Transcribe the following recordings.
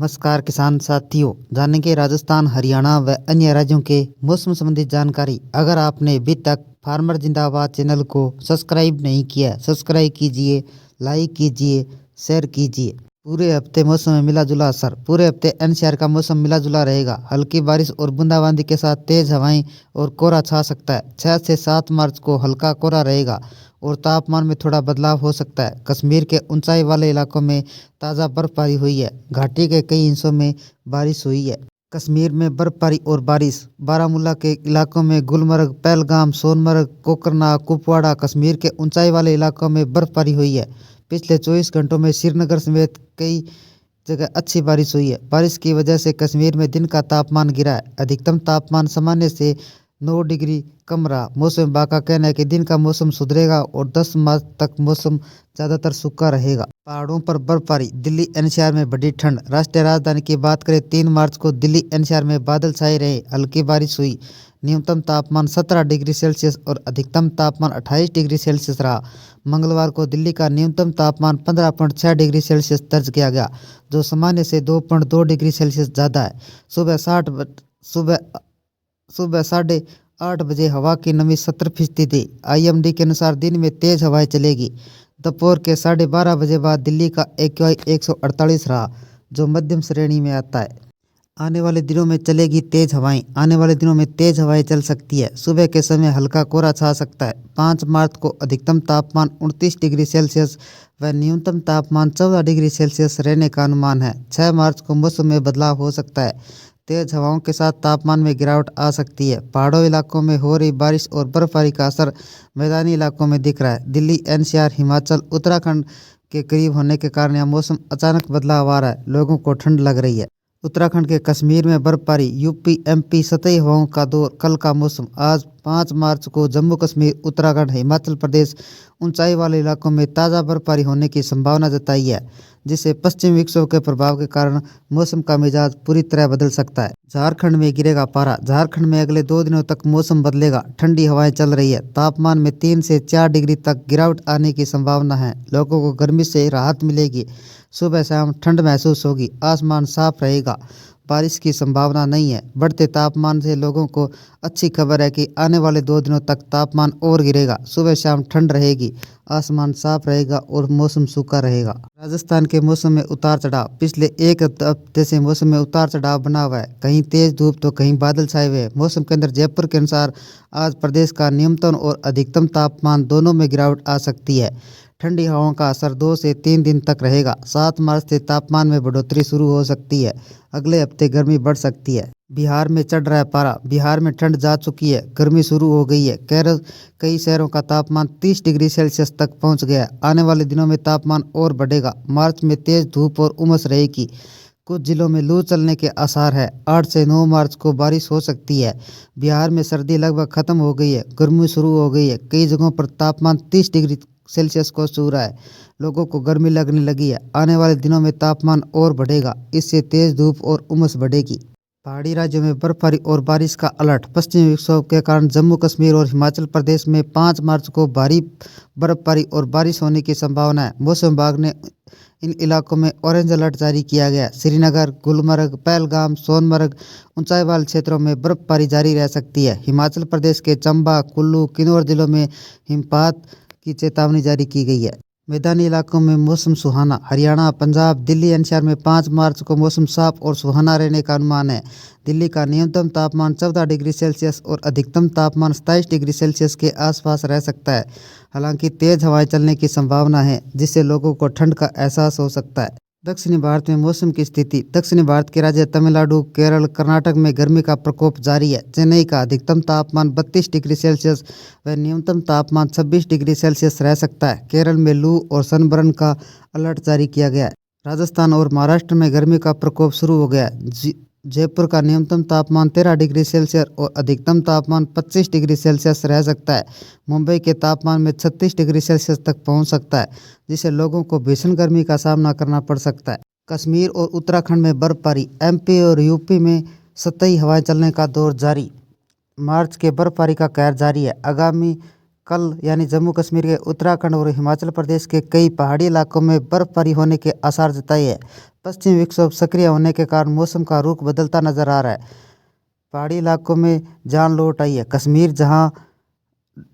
नमस्कार किसान साथियों, जानेंगे राजस्थान, हरियाणा व अन्य राज्यों के मौसम संबंधी जानकारी। अगर आपने अभी तक फार्मर जिंदाबाद चैनल को सब्सक्राइब नहीं किया, सब्सक्राइब कीजिए, लाइक कीजिए, शेयर कीजिए। पूरे हफ्ते मौसम में मिला जुला असर। पूरे हफ्ते एनसीआर का मौसम मिला जुला रहेगा। हल्की बारिश और बूंदाबांदी के साथ तेज हवाएं और कोहरा छा सकता है। 6 से 7 मार्च को हल्का कोहरा रहेगा और तापमान में थोड़ा बदलाव हो सकता है। कश्मीर के ऊंचाई वाले इलाकों में ताज़ा बर्फबारी हुई है। घाटी के कई हिस्सों में बारिश हुई है। कश्मीर में बर्फबारी और बारिश। बारामूला के इलाकों में गुलमर्ग, पहलगाम, सोनमर्ग, कोकरनाग, कुपवाड़ा। कश्मीर के ऊंचाई वाले इलाकों में बर्फबारी हुई है। पिछले 24 घंटों में श्रीनगर समेत कई जगह अच्छी बारिश हुई है। बारिश की वजह से कश्मीर में दिन का तापमान गिरा है। अधिकतम तापमान सामान्य से 9 डिग्री कम रहा। मौसम विभाग का कहना है कि दिन का मौसम सुधरेगा और 10 मार्च तक मौसम ज़्यादातर सूखा रहेगा। पहाड़ों पर बर्फबारी। दिल्ली एनसीआर में बढ़ी ठंड। राष्ट्रीय राजधानी की बात करें, 3 मार्च को दिल्ली एनसीआर में बादल छाए रहे, हल्की बारिश हुई। न्यूनतम तापमान 17 डिग्री सेल्सियस और अधिकतम तापमान 28 डिग्री सेल्सियस रहा। मंगलवार को दिल्ली का न्यूनतम तापमान 15.6 डिग्री सेल्सियस दर्ज किया गया, जो सामान्य से 2.2 डिग्री सेल्सियस ज़्यादा है। सुबह 8:30 बजे हवा की नमी 70% थी। आईएमडी के अनुसार दिन में तेज हवाएं चलेगी। दोपहर के 12:30 बजे बाद दिल्ली का एक्यूआई 148 रहा, जो मध्यम श्रेणी में आता है। आने वाले दिनों में चलेगी तेज हवाएं। आने वाले दिनों में तेज हवाएं चल सकती है। सुबह के समय हल्का कोहरा छा सकता है। 5 मार्च को अधिकतम तापमान 29 डिग्री सेल्सियस व न्यूनतम तापमान 14 डिग्री सेल्सियस रहने का अनुमान है। 6 मार्च को मौसम में बदलाव हो सकता है। तेज हवाओं के साथ तापमान में गिरावट आ सकती है। पहाड़ों इलाकों में हो रही बारिश और बर्फबारी का असर मैदानी इलाकों में दिख रहा है। दिल्ली एनसीआर, हिमाचल, उत्तराखंड के करीब होने के कारण यह मौसम अचानक बदलाव आ रहा है। लोगों को ठंड लग रही है। उत्तराखंड के कश्मीर में बर्फबारी। यूपी एमपी सतही हवाओं का दौर। कल का मौसम। आज 5 मार्च को जम्मू कश्मीर, उत्तराखंड, हिमाचल प्रदेश ऊंचाई वाले इलाकों में ताज़ा बर्फबारी होने की संभावना जताई है, जिससे पश्चिमी विक्षोभ के प्रभाव के कारण मौसम का मिजाज पूरी तरह बदल सकता है। झारखंड में गिरेगा पारा। झारखंड में अगले 2 दिनों तक मौसम बदलेगा। ठंडी हवाएं चल रही है। तापमान में 3 से 4 डिग्री तक गिरावट आने की संभावना है। लोगों को गर्मी से राहत मिलेगी। सुबह शाम ठंड महसूस होगी। आसमान साफ रहेगा। बारिश की संभावना नहीं है। बढ़ते तापमान से लोगों को अच्छी खबर है कि आने वाले 2 दिनों तक तापमान और गिरेगा। सुबह शाम ठंड रहेगी, आसमान साफ रहेगा और मौसम सूखा रहेगा। राजस्थान के मौसम में उतार चढ़ाव। पिछले 1 हफ्ते से मौसम में उतार चढ़ाव बना हुआ है। कहीं तेज धूप तो कहीं बादल छाए हुए हैं। मौसम केंद्र जयपुर के अनुसार आज प्रदेश का न्यूनतम और अधिकतम तापमान दोनों में गिरावट आ सकती है। ठंडी हवाओं का असर 2 से 3 दिन तक रहेगा। 7 मार्च से तापमान में बढ़ोतरी शुरू हो सकती है। अगले हफ्ते गर्मी बढ़ सकती है। बिहार में चढ़ रहा है पारा। बिहार में ठंड जा चुकी है, गर्मी शुरू हो गई है। केरल कई शहरों का तापमान 30 डिग्री सेल्सियस तक पहुंच गया है। आने वाले दिनों में तापमान और बढ़ेगा। मार्च में तेज धूप और उमस रहेगी। कुछ जिलों में लू चलने के आसार है। 8 से 9 मार्च को बारिश हो सकती है। बिहार में सर्दी लगभग खत्म हो गई है, गर्मी शुरू हो गई है। कई जगहों पर तापमान 30 डिग्री सेल्सियस को छू रहा है। लोगों को गर्मी लगने लगी है। आने वाले दिनों में तापमान और बढ़ेगा। इससे तेज धूप और उमस बढ़ेगी। पहाड़ी राज्यों में बर्फबारी और बारिश का अलर्ट। पश्चिमी विक्षोभ के कारण जम्मू कश्मीर और हिमाचल प्रदेश में 5 मार्च को भारी बर्फबारी और बारिश होने की संभावना है। मौसम विभाग ने इन इलाकों में ऑरेंज अलर्ट जारी किया गया। श्रीनगर, गुलमर्ग, पहलगाम, सोनमर्ग ऊंचाई वाले क्षेत्रों में बर्फबारी जारी रह सकती है। हिमाचल प्रदेश के चंबा, कुल्लू, किन्नौर जिलों में हिमपात की चेतावनी जारी की गई है। मैदानी इलाकों में मौसम सुहाना। हरियाणा, पंजाब, दिल्ली एनसीआर में 5 मार्च को मौसम साफ और सुहाना रहने का अनुमान है। दिल्ली का न्यूनतम तापमान 14 डिग्री सेल्सियस और अधिकतम तापमान 27 डिग्री सेल्सियस के आसपास रह सकता है। हालांकि तेज हवाएं चलने की संभावना है, जिससे लोगों को ठंड का एहसास हो सकता है। दक्षिणी भारत में मौसम की स्थिति। दक्षिणी भारत के राज्य तमिलनाडु, केरल, कर्नाटक में गर्मी का प्रकोप जारी है। चेन्नई का अधिकतम तापमान 32 डिग्री सेल्सियस व न्यूनतम तापमान 26 डिग्री सेल्सियस रह सकता है। केरल में लू और सनबर्न का अलर्ट जारी किया गया है। राजस्थान और महाराष्ट्र में गर्मी का प्रकोप शुरू हो गया है। जयपुर का न्यूनतम तापमान 13 डिग्री सेल्सियस और अधिकतम तापमान 25 डिग्री सेल्सियस रह सकता है। मुंबई के तापमान में 36 डिग्री सेल्सियस तक पहुंच सकता है, जिससे लोगों को भीषण गर्मी का सामना करना पड़ सकता है। कश्मीर और उत्तराखंड में बर्फबारी। एमपी और यूपी में सतही हवाएं चलने का दौर जारी। मार्च के बर्फबारी का कहर जारी है। आगामी कल यानी जम्मू कश्मीर के उत्तराखंड और हिमाचल प्रदेश के कई पहाड़ी इलाकों में बर्फबारी होने के आसार जताए हैं। पश्चिमी विक्षोभ सक्रिय होने के कारण मौसम का रुख बदलता नजर आ रहा है। पहाड़ी इलाकों में जान लौट आई है। कश्मीर, जहां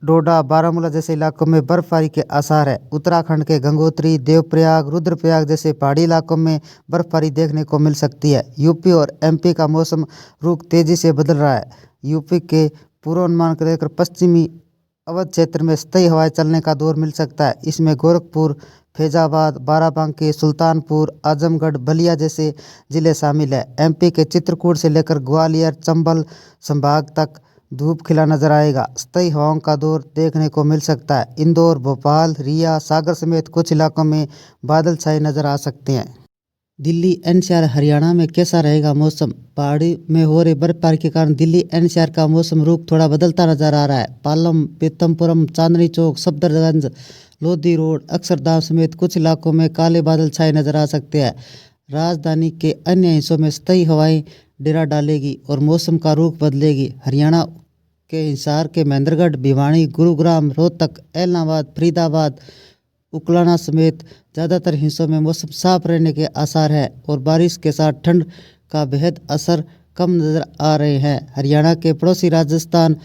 डोडा, बारामूला जैसे इलाकों में बर्फबारी के आसार है। उत्तराखंड के गंगोत्री, देवप्रयाग, रुद्रप्रयाग जैसे पहाड़ी इलाकों में बर्फबारी देखने को मिल सकती है। यूपी और एमपी का मौसम रुख तेजी से बदल रहा है। यूपी के पूर्वानुमान को लेकर पश्चिमी अवध क्षेत्र में स्थायी हवाएं चलने का दौर मिल सकता है। इसमें गोरखपुर, फैजाबाद, बाराबंकी, सुल्तानपुर, आजमगढ़, बलिया जैसे जिले शामिल है। एमपी के चित्रकूट से लेकर ग्वालियर, चंबल संभाग तक धूप खिला नजर आएगा। स्थायी हवाओं का दौर देखने को मिल सकता है। इंदौर, भोपाल, रिया, सागर समेत कुछ इलाकों में बादल छाए नजर आ सकते हैं। दिल्ली, एनसीआर, हरियाणा में कैसा रहेगा मौसम? पहाड़ी में हो रही बर्फबारी के कारण दिल्ली एनसीआर का मौसम रुख थोड़ा बदलता नजर आ रहा है। पालम, पीतमपुरम, चांदनी चौक, सफदरजंग, लोधी रोड, अक्षरधाम समेत कुछ इलाकों में काले बादल छाए नजर आ सकते हैं। राजधानी के अन्य हिस्सों में स्थायी हवाएं डेरा डालेगी और मौसम का रुख बदलेगी। हरियाणा के हिसार के महेंद्रगढ़, भिवानी, गुरुग्राम, रोहतक, एलनाबाद, फरीदाबाद, उकलाना समेत ज़्यादातर हिस्सों में मौसम साफ रहने के आसार है और बारिश के साथ ठंड का बेहद असर कम नज़र आ रहे हैं। हरियाणा के पड़ोसी राजस्थान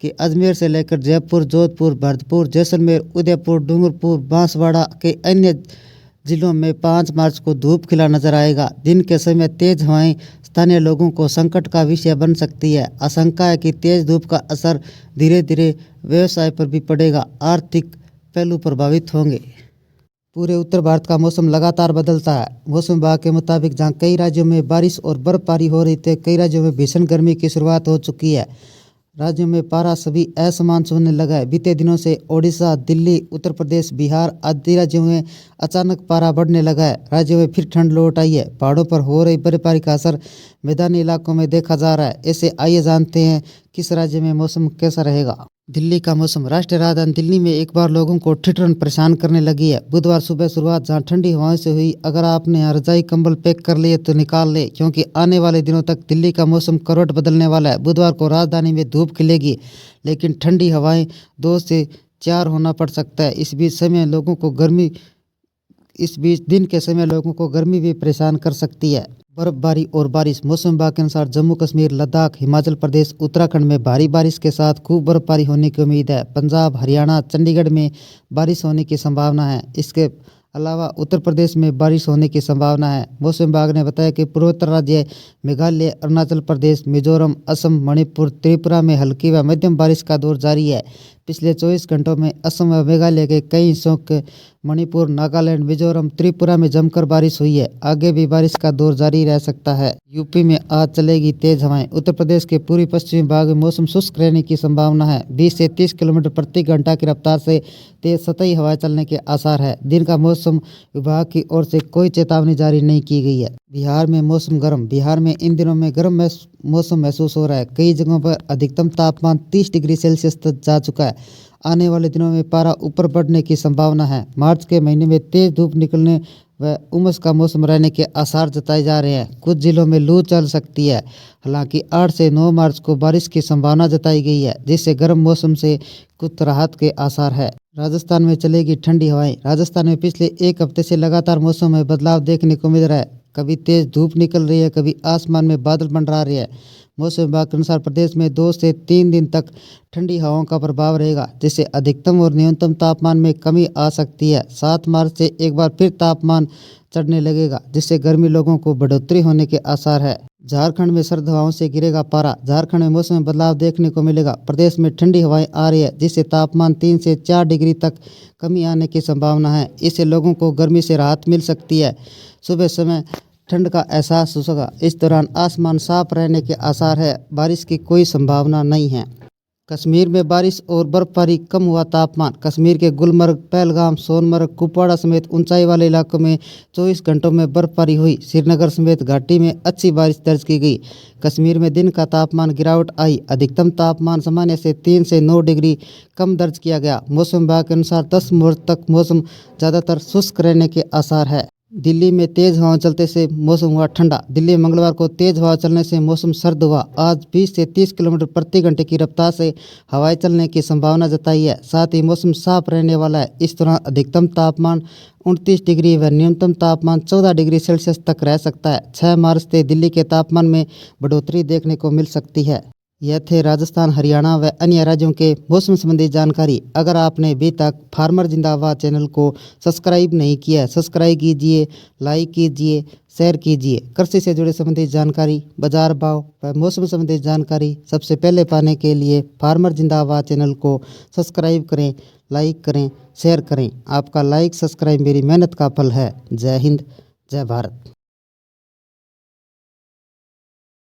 के अजमेर से लेकर जयपुर, जोधपुर, भरतपुर, जैसलमेर, उदयपुर, डूंगरपुर, बांसवाड़ा के अन्य जिलों में 5 मार्च को धूप खिला नजर आएगा। दिन के समय तेज हवाएं स्थानीय लोगों को संकट का विषय बन सकती है। आशंका है कि तेज धूप का असर धीरे धीरे व्यवसाय पर भी पड़ेगा। आर्थिक पहलू प्रभावित होंगे। पूरे उत्तर भारत का मौसम लगातार बदलता है। मौसम विभाग के मुताबिक जहां कई राज्यों में बारिश और बर्फबारी हो रही थी, कई राज्यों में भीषण गर्मी की शुरुआत हो चुकी है। राज्यों में पारा सभी असमान छूने लगा है। बीते दिनों से ओडिशा, दिल्ली, उत्तर प्रदेश, बिहार आदि राज्यों में अचानक पारा बढ़ने लगा है। राज्यों में फिर ठंड लौट आई है। पहाड़ों पर हो रही बर्फबारी का असर मैदानी इलाकों में देखा जा रहा है। ऐसे आइए जानते हैं किस राज्य में मौसम कैसा रहेगा। दिल्ली का मौसम। राष्ट्रीय राजधानी दिल्ली में एक बार लोगों को ठिठुरन परेशान करने लगी है। बुधवार सुबह शुरुआत जहां ठंडी हवाओं से हुई। अगर आपने यहाँ रजाई कंबल पैक कर लिए तो निकाल ले, क्योंकि आने वाले दिनों तक दिल्ली का मौसम करवट बदलने वाला है। बुधवार को राजधानी में धूप खिलेगी, लेकिन ठंडी हवाएं 2 से 4 होना पड़ सकता है। इस बीच दिन के समय लोगों को गर्मी भी परेशान कर सकती है। बर्फबारी और बारिश। मौसम विभाग के अनुसार जम्मू कश्मीर, लद्दाख, हिमाचल प्रदेश, उत्तराखंड में भारी बारिश के साथ खूब बर्फबारी होने की उम्मीद है। पंजाब, हरियाणा, चंडीगढ़ में बारिश होने की संभावना है। इसके अलावा उत्तर प्रदेश में बारिश होने की संभावना है। मौसम विभाग ने बताया कि पूर्वोत्तर राज्य मेघालय, अरुणाचल प्रदेश, मिजोरम, असम, मणिपुर, त्रिपुरा में हल्की व मध्यम बारिश का दौर जारी है। पिछले 24 घंटों में असम व मेघालय के कई हिस्सों के मणिपुर, नागालैंड, मिजोरम, त्रिपुरा में जमकर बारिश हुई है। आगे भी बारिश का दौर जारी रह सकता है। यूपी में आज चलेगी तेज हवाएं। उत्तर प्रदेश के पूर्वी पश्चिमी भाग में मौसम शुष्क रहने की संभावना है। 20 से 30 किलोमीटर प्रति घंटा की रफ्तार से तेज सतही हवाएं चलने के आसार है। दिन का मौसम विभाग की ओर से कोई चेतावनी जारी नहीं की गई है। बिहार में मौसम गर्म। बिहार में इन दिनों में गर्म मौसम महसूस हो रहा है। कई जगहों पर अधिकतम तापमान 30 डिग्री सेल्सियस तक जा चुका है। आने वाले दिनों में पारा ऊपर बढ़ने की संभावना है। मार्च के महीने में तेज धूप निकलने व उमस का मौसम रहने के आसार जताए जा रहे हैं। कुछ जिलों में लू चल सकती है। हालांकि 8 से 9 मार्च को बारिश की संभावना जताई गई है, जिससे गर्म मौसम से कुछ राहत के आसार है। राजस्थान में चलेगी ठंडी हवाएं। राजस्थान में पिछले 1 हफ्ते से लगातार मौसम में बदलाव देखने को मिल रहा है। कभी तेज धूप निकल रही है, कभी आसमान में बादल मंडरा रहे हैं। मौसम विभाग के अनुसार प्रदेश में 2 से 3 दिन तक ठंडी हवाओं का प्रभाव रहेगा, जिससे अधिकतम और न्यूनतम तापमान में कमी आ सकती है। 7 मार्च से एक बार फिर तापमान चढ़ने लगेगा, जिससे गर्मी लोगों को बढ़ोतरी होने के आसार है। झारखंड में सर्द हवाओं से गिरेगा पारा। झारखंड में मौसम में बदलाव देखने को मिलेगा। प्रदेश में ठंडी हवाएं आ रही है, जिससे तापमान 3 से 4 डिग्री तक कमी आने की संभावना है। इससे लोगों को गर्मी से राहत मिल सकती है। सुबह समय ठंड का एहसास होगा। इस दौरान आसमान साफ रहने के आसार है। बारिश की कोई संभावना नहीं है। कश्मीर में बारिश और बर्फबारी, कम हुआ तापमान। कश्मीर के गुलमर्ग, पहलगाम, सोनमर्ग, कुपवाड़ा समेत ऊंचाई वाले इलाकों में 24 घंटों में बर्फबारी हुई। श्रीनगर समेत घाटी में अच्छी बारिश दर्ज की गई। कश्मीर में दिन का तापमान गिरावट आई। अधिकतम तापमान सामान्य से 3 से 9 डिग्री कम दर्ज किया गया। मौसम विभाग के अनुसार 10 मार्च तक मौसम ज़्यादातर शुष्क रहने के आसार है। दिल्ली में तेज हवाएं चलते से मौसम हुआ ठंडा। दिल्ली में मंगलवार को तेज हवा चलने से मौसम सर्द हुआ। आज 20 से 30 किलोमीटर प्रति घंटे की रफ्तार से हवाएं चलने की संभावना जताई है। साथ ही मौसम साफ रहने वाला है। इस दौरान अधिकतम तापमान 29 डिग्री व न्यूनतम तापमान 14 डिग्री सेल्सियस तक रह सकता है। 6 मार्च से दिल्ली के तापमान में बढ़ोतरी देखने को मिल सकती है। यह थे राजस्थान, हरियाणा व अन्य राज्यों के मौसम संबंधी जानकारी। अगर आपने अभी तक फार्मर जिंदाबाद चैनल को सब्सक्राइब नहीं किया है, सब्सक्राइब कीजिए, लाइक कीजिए, शेयर कीजिए। कृषि से जुड़े संबंधित जानकारी, बाजार भाव व मौसम संबंधी जानकारी सबसे पहले पाने के लिए फार्मर जिंदाबाद चैनल को सब्सक्राइब करें, लाइक करें, शेयर करें। आपका लाइक सब्सक्राइब मेरी मेहनत का फल है। जय हिंद, जय भारत।